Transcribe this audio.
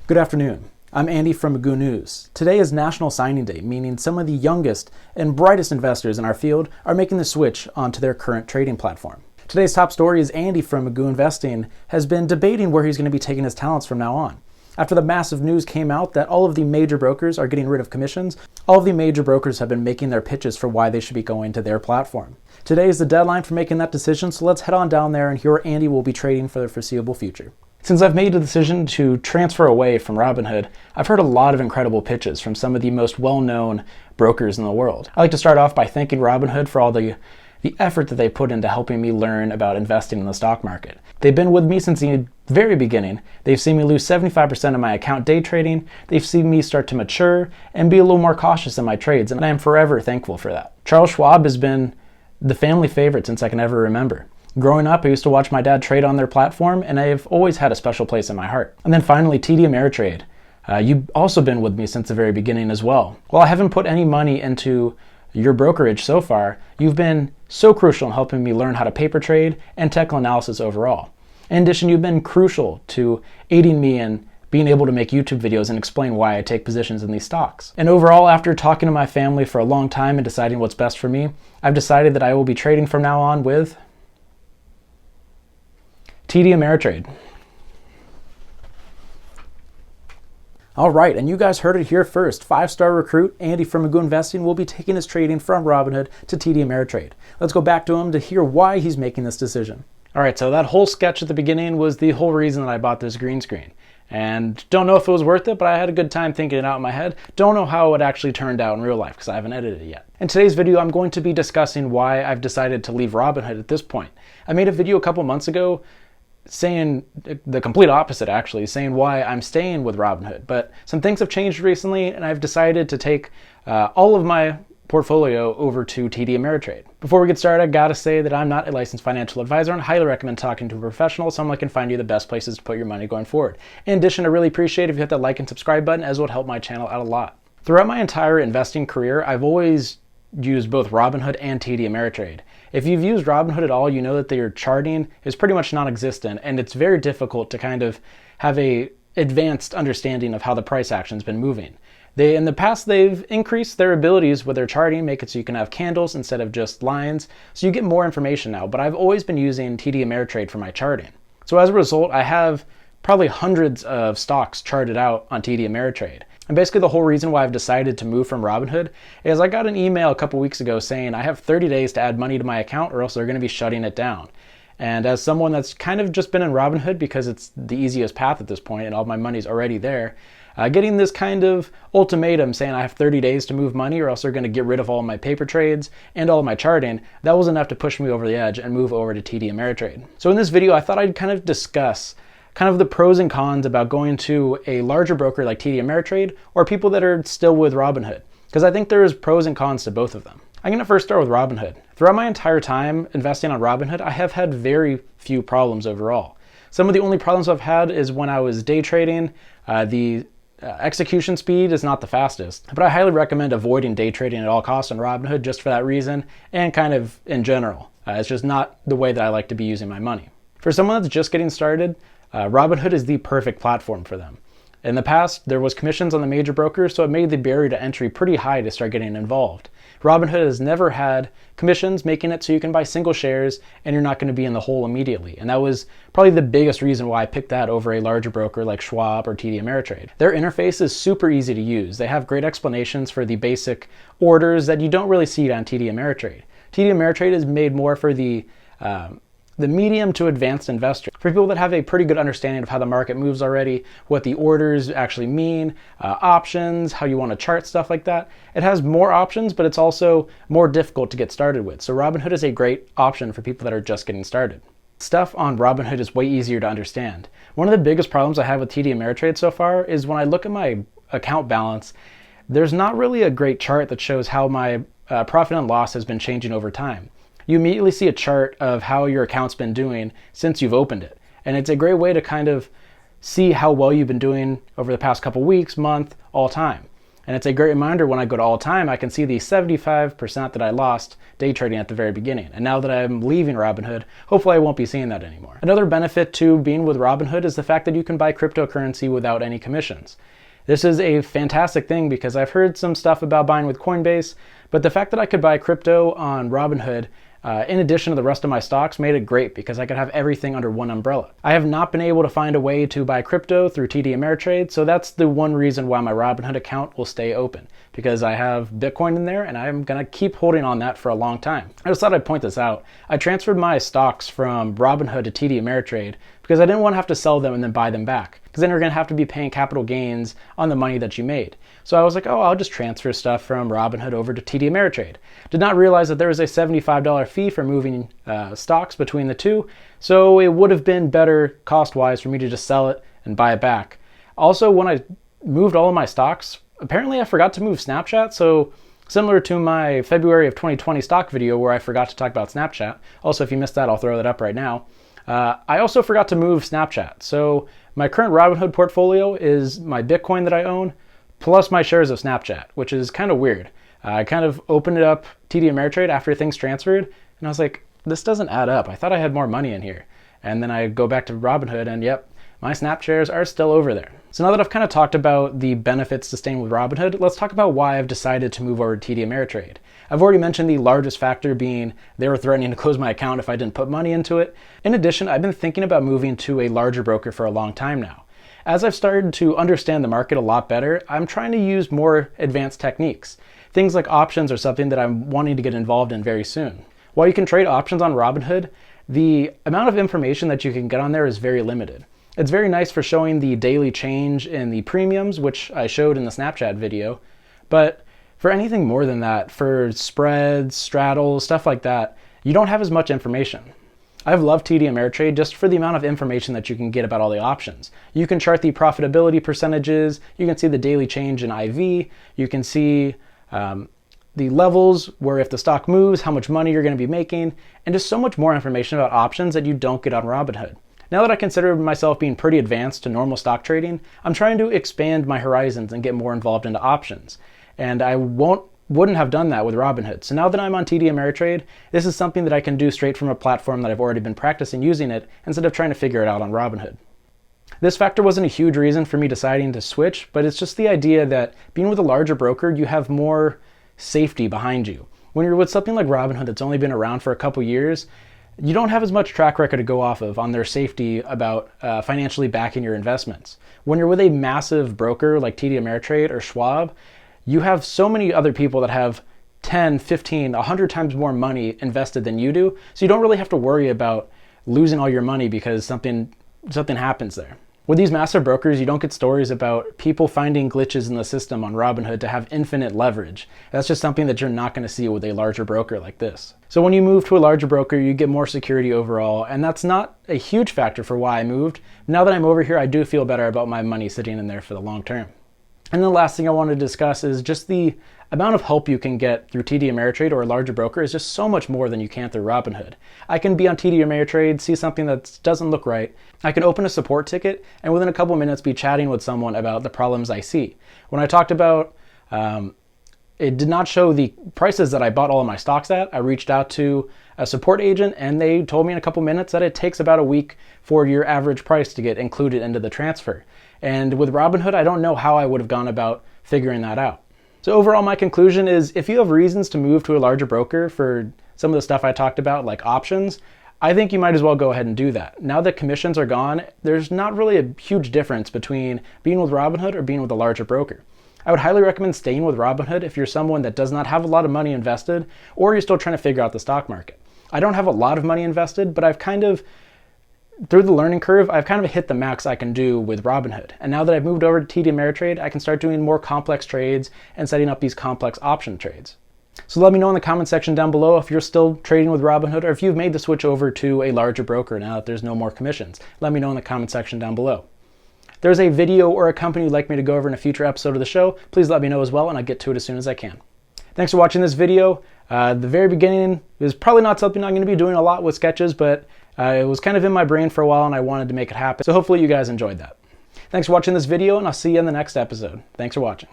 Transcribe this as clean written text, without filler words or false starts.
Good afternoon. I'm Andy from Magoo News. Today is National Signing Day, meaning some of the youngest and brightest investors in our field are making the switch onto their current trading platform. Today's top story is Andy from MagooInvesting has been debating where he's going to be taking his talents from now on. After the massive news came out that all of the major brokers are getting rid of commissions, all of the major brokers have been making their pitches for why they should be going to their platform. Today is the deadline for making that decision, so let's head on down there and hear where Andy will be trading for the foreseeable future. Since I've made the decision to transfer away from Robinhood, I've heard a lot of incredible pitches from some of the most well-known brokers in the world. I'd like to start off by thanking Robinhood for all the effort that they put into helping me learn about investing in the stock market. They've been with me since the very beginning. They've seen me lose 75% of my account day trading. They've seen me start to mature and be a little more cautious in my trades, and I am forever thankful for that. Charles Schwab has been the family favorite since I can ever remember. Growing up, I used to watch my dad trade on their platform, and I've always had a special place in my heart. And then finally, TD Ameritrade. You've also been with me since the very beginning as well. While I haven't put any money into your brokerage so far, you've been so crucial in helping me learn how to paper trade and technical analysis overall. In addition, you've been crucial to aiding me in being able to make YouTube videos and explain why I take positions in these stocks. And overall, after talking to my family for a long time and deciding what's best for me, I've decided that I will be trading from now on with TD Ameritrade. All right, and you guys heard it here first. Five-star recruit Andy from MagooInvesting will be taking his trading from Robinhood to TD Ameritrade. Let's go back to him to hear why he's making this decision. All right, so that whole sketch at the beginning was the whole reason that I bought this green screen. And don't know if it was worth it, but I had a good time thinking it out in my head. Don't know how it actually turned out in real life because I haven't edited it yet. In today's video, I'm going to be discussing why I've decided to leave Robinhood at this point. I made a video a couple months ago saying the complete opposite, actually, saying why I'm staying with Robinhood. But some things have changed recently, and I've decided to take all of my portfolio over to TD Ameritrade. Before we get started, I gotta say that I'm not a licensed financial advisor and highly recommend talking to a professional, someone that can find you the best places to put your money going forward. In addition, I really appreciate if you hit that like and subscribe button, as it would help my channel out a lot. Throughout my entire investing career, I've always used both Robinhood and TD Ameritrade. If you've used Robinhood at all, you know that their charting is pretty much non-existent, and it's very difficult to kind of have a advanced understanding of how the price action's been moving. In the past, they've increased their abilities with their charting, make it so you can have candles instead of just lines, so you get more information now, but I've always been using TD Ameritrade for my charting. So as a result, I have probably hundreds of stocks charted out on TD Ameritrade. And basically the whole reason why I've decided to move from Robinhood is I got an email a couple weeks ago saying I have 30 days to add money to my account or else they're going to be shutting it down. And as someone that's kind of just been in Robinhood because it's the easiest path at this point and all my money's already there, getting this kind of ultimatum saying I have 30 days to move money or else they're going to get rid of all my paper trades and all of my charting, that was enough to push me over the edge and move over to TD Ameritrade. So in this video, I thought I'd kind of discuss kind of the pros and cons about going to a larger broker like TD Ameritrade or people that are still with Robinhood, because I think there's pros and cons to both of them. I'm going to first start with Robinhood. Throughout my entire time investing on Robinhood, I have had very few problems overall. Some of the only problems I've had is when I was day trading, the execution speed is not the fastest, but I highly recommend avoiding day trading at all costs on Robinhood just for that reason and kind of in general. It's just not the way that I like to be using my money. For someone that's just getting started, Robinhood is the perfect platform for them. In the past, there was commissions on the major brokers, so it made the barrier to entry pretty high to start getting involved. Robinhood has never had commissions, making it so you can buy single shares and you're not going to be in the hole immediately. And that was probably the biggest reason why I picked that over a larger broker like Schwab or TD Ameritrade. Their interface is super easy to use. They have great explanations for the basic orders that you don't really see on TD Ameritrade. TD Ameritrade is made more for the medium to advanced investor. For people that have a pretty good understanding of how the market moves already, what the orders actually mean, options, how you want to chart, stuff like that. It has more options, but it's also more difficult to get started with. So Robinhood is a great option for people that are just getting started. Stuff on Robinhood is way easier to understand. One of the biggest problems I have with TD Ameritrade so far is when I look at my account balance, there's not really a great chart that shows how my profit and loss has been changing over time. You immediately see a chart of how your account's been doing since you've opened it. And it's a great way to kind of see how well you've been doing over the past couple weeks, month, all time. And it's a great reminder when I go to all time, I can see the 75% that I lost day trading at the very beginning. And now that I'm leaving Robinhood, hopefully I won't be seeing that anymore. Another benefit to being with Robinhood is the fact that you can buy cryptocurrency without any commissions. This is a fantastic thing because I've heard some stuff about buying with Coinbase, but the fact that I could buy crypto on Robinhood in addition to the rest of my stocks made it great because I could have everything under one umbrella. I have not been able to find a way to buy crypto through TD Ameritrade, so that's the one reason why my Robinhood account will stay open, because I have Bitcoin in there and I'm gonna keep holding on that for a long time. I just thought I'd point this out. I transferred my stocks from Robinhood to TD Ameritrade because I didn't want to have to sell them and then buy them back, because then you're gonna have to be paying capital gains on the money that you made. So I was like, oh, I'll just transfer stuff from Robinhood over to TD Ameritrade. Did not realize that there was a $75 fee for moving stocks between the two, so it would have been better cost-wise for me to just sell it and buy it back. Also, when I moved all of my stocks, apparently I forgot to move Snapchat, so similar to my February of 2020 stock video where I forgot to talk about Snapchat. Also, if you missed that, I'll throw that up right now. I also forgot to move Snapchat. So my current Robinhood portfolio is my Bitcoin that I own, plus my shares of Snapchat, which is kind of weird. I kind of opened it up TD Ameritrade after things transferred, and I was like, this doesn't add up. I thought I had more money in here. And then I go back to Robinhood and yep, my Snap shares are still over there. So now that I've kind of talked about the benefits to staying with Robinhood, let's talk about why I've decided to move over to TD Ameritrade. I've already mentioned the largest factor being they were threatening to close my account if I didn't put money into it. In addition, I've been thinking about moving to a larger broker for a long time now. As I've started to understand the market a lot better, I'm trying to use more advanced techniques. Things like options are something that I'm wanting to get involved in very soon. While you can trade options on Robinhood, the amount of information that you can get on there is very limited. It's very nice for showing the daily change in the premiums, which I showed in the Snapchat video, but for anything more than that, for spreads, straddles, stuff like that, you don't have as much information. I've loved TD Ameritrade just for the amount of information that you can get about all the options. You can chart the profitability percentages, you can see the daily change in IV, you can see the levels where if the stock moves, how much money you're going to be making, and just so much more information about options that you don't get on Robinhood. Now that I consider myself being pretty advanced to normal stock trading, I'm trying to expand my horizons and get more involved into options. And I wouldn't have done that with Robinhood. So now that I'm on TD Ameritrade, this is something that I can do straight from a platform that I've already been practicing using it instead of trying to figure it out on Robinhood. This factor wasn't a huge reason for me deciding to switch, but it's just the idea that being with a larger broker, you have more safety behind you. When you're with something like Robinhood that's only been around for a couple years, you don't have as much track record to go off of on their safety about financially backing your investments. When you're with a massive broker like TD Ameritrade or Schwab, you have so many other people that have 10, 15, 100 times more money invested than you do, so you don't really have to worry about losing all your money because something happens there. With these massive brokers, you don't get stories about people finding glitches in the system on Robinhood to have infinite leverage. That's just something that you're not going to see with a larger broker like this. So when you move to a larger broker, you get more security overall, and that's not a huge factor for why I moved. Now that I'm over here, I do feel better about my money sitting in there for the long term. And the last thing I want to discuss is just the amount of help you can get through TD Ameritrade or a larger broker is just so much more than you can through Robinhood. I can be on TD Ameritrade, see something that doesn't look right. I can open a support ticket and within a couple minutes be chatting with someone about the problems I see. When I talked about it did not show the prices that I bought all of my stocks at, I reached out to a support agent and they told me in a couple minutes that it takes about a week for your average price to get included into the transfer. And with Robinhood, I don't know how I would have gone about figuring that out. So overall, my conclusion is if you have reasons to move to a larger broker for some of the stuff I talked about, like options, I think you might as well go ahead and do that. Now that commissions are gone, there's not really a huge difference between being with Robinhood or being with a larger broker. I would highly recommend staying with Robinhood if you're someone that does not have a lot of money invested or you're still trying to figure out the stock market. I don't have a lot of money invested, but I've kind of, through the learning curve, I've kind of hit the max I can do with Robinhood. And now that I've moved over to TD Ameritrade, I can start doing more complex trades and setting up these complex option trades. So let me know in the comment section down below if you're still trading with Robinhood or if you've made the switch over to a larger broker now that there's no more commissions. Let me know in the comment section down below. If there's a video or a company you'd like me to go over in a future episode of the show, please let me know as well and I'll get to it as soon as I can. Thanks for watching this video. The very beginning is probably not something I'm going to be doing a lot with sketches, but it was kind of in my brain for a while and I wanted to make it happen. So hopefully you guys enjoyed that. Thanks for watching this video and I'll see you in the next episode. Thanks for watching.